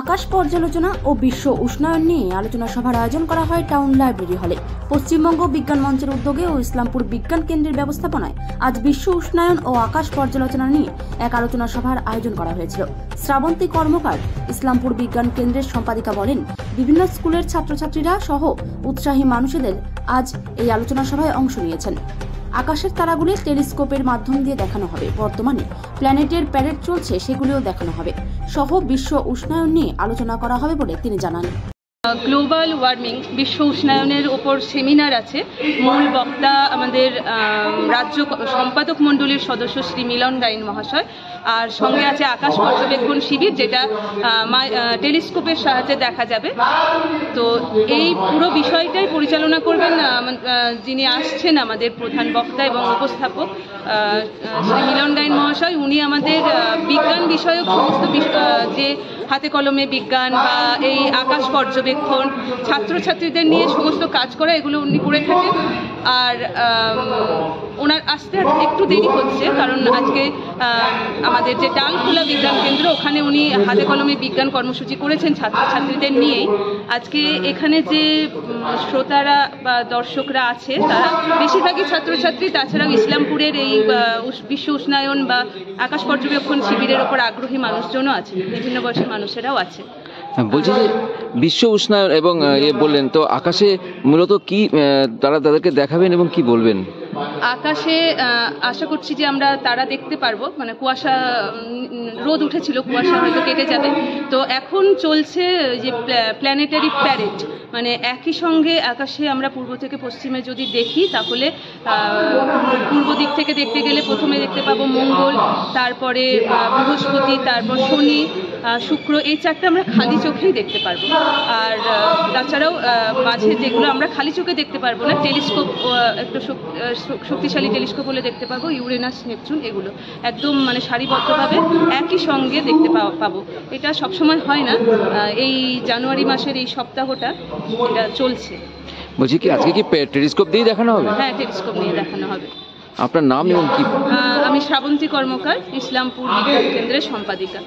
আকাশ পর্যালোচনা ও বিশ্ব উষ্ণায়ন নিয়ে আলোচনা সভার আয়োজন করা হয় টাউন লাইব্রেরি হলে। পশ্চিমবঙ্গ বিজ্ঞান মঞ্চের উদ্যোগে ও ইসলামপুর বিজ্ঞান কেন্দ্রের ব্যবস্থাপনায় আজ বিশ্ব উষ্ণায়ন ও আকাশ পর্যালোচনা নিয়ে এক আলোচনা সভার আয়োজন করা হয়েছিল। শ্রাবন্তী কর্মকার ইসলামপুর বিজ্ঞান কেন্দ্রের সম্পাদিকা বলেন, বিভিন্ন স্কুলের ছাত্রছাত্রীরা সহ উৎসাহী মানুষদের আজ এই আলোচনা সভায় অংশ নিয়েছেন। আকাশের তারাগুলি টেলিস্কোপের মাধ্যম দিয়ে দেখানো হবে। বর্তমানে প্ল্যানেটের প্যারেড চলছে, সেগুলিও দেখানো হবে সহ বিশ্ব উষ্ণায়ন নিয়ে আলোচনা করা হবে বলে তিনি জানান। গ্লোবাল ওয়ার্মিং বিশ্ব উষ্ণায়নের ওপর সেমিনার আছে। মূল বক্তা আমাদের রাজ্য সম্পাদক মণ্ডলীর সদস্য শ্রী মিলন গাইন মহাশয়, আর সঙ্গে আছে আকাশ পর্যবেক্ষণ শিবির, যেটা টেলিস্কোপের সাহায্যে দেখা যাবে। তো এই পুরো বিষয়টাই পরিচালনা করবেন যিনি আসছেন আমাদের প্রধান বক্তা এবং উপস্থাপক শ্রী মিলন গাইন মহাশয়। উনি আমাদের বিজ্ঞান বিষয়ক সমস্ত যে হাতে কলমে বিজ্ঞান বা এই আকাশ পর্যবেক্ষণ ছাত্রছাত্রীদের নিয়ে সমস্ত কাজ করা, এগুলো উনি করে থাকেন। আর ওনার আসতে একটু দেরি হচ্ছে, কারণ আজকে আমাদের যে ডালখোলা বিজ্ঞান কেন্দ্র, ওখানে উনি হাতে কলমে বিজ্ঞান কর্মসূচি করেছেন ছাত্রছাত্রীদের নিয়েই। আজকে এখানে যে শ্রোতারা বা দর্শকরা আছে, তারা বেশিরভাগই ছাত্রছাত্রী। তাছাড়াও ইসলামপুরের এই বিশ্ব উষ্ণায়ন বা আকাশ পর্যবেক্ষণ শিবিরের ওপর আগ্রহী মানুষজনও আছে, বিভিন্ন বয়সী মানুষেরাও আছে। বলছি যে বিশ্ব উষ্ণায়ন এবং বললেন তো, আকাশে মূলত কি তাদেরকে দেখাবেন এবং কি বলবেন? আকাশে আশা করছি যে আমরা তারা দেখতে পারবো। মানে কুয়াশা, রোদ উঠেছিল, কুয়াশা হয়তো কেটে যাবে। তো এখন চলছে যে প্ল্যানেটারি প্যারেড, মানে একই সঙ্গে আকাশে আমরা পূর্ব থেকে পশ্চিমে যদি দেখি, তাহলে পূর্ব দিক থেকে দেখতে গেলে প্রথমে দেখতে পাবো মঙ্গল, তারপরে বৃহস্পতি, তারপর শনি, শুক্র, এই চারটে আমরা খালি চোখেই দেখতে পারবো। আর তাছাড়াও মাঝে যেগুলো আমরা খালি চোখে দেখতে পারবো না, টেলিস্কোপ, একটু শক্তিশালী টেলিস্কোপ হলে দেখতে পাবো ইউরেনাস, নেপচুন, এগুলো একদম মানে সারিবদ্ধভাবে একই সঙ্গে দেখতে পাবো। এটা সবসময় হয় না, এই জানুয়ারি মাসের এই সপ্তাহটা এটা চলছে। বলছি কি আজকে কি টেলিস্কোপ দিয়ে দেখানো হবে? হ্যাঁ, টেলিস্কোপ নিয়ে দেখানো হবে। আপনার নাম এবং কি? আমি শ্রাবন্তী কর্মকার, ইসলামপুর বিজ্ঞান কেন্দ্রের সম্পাদিকা।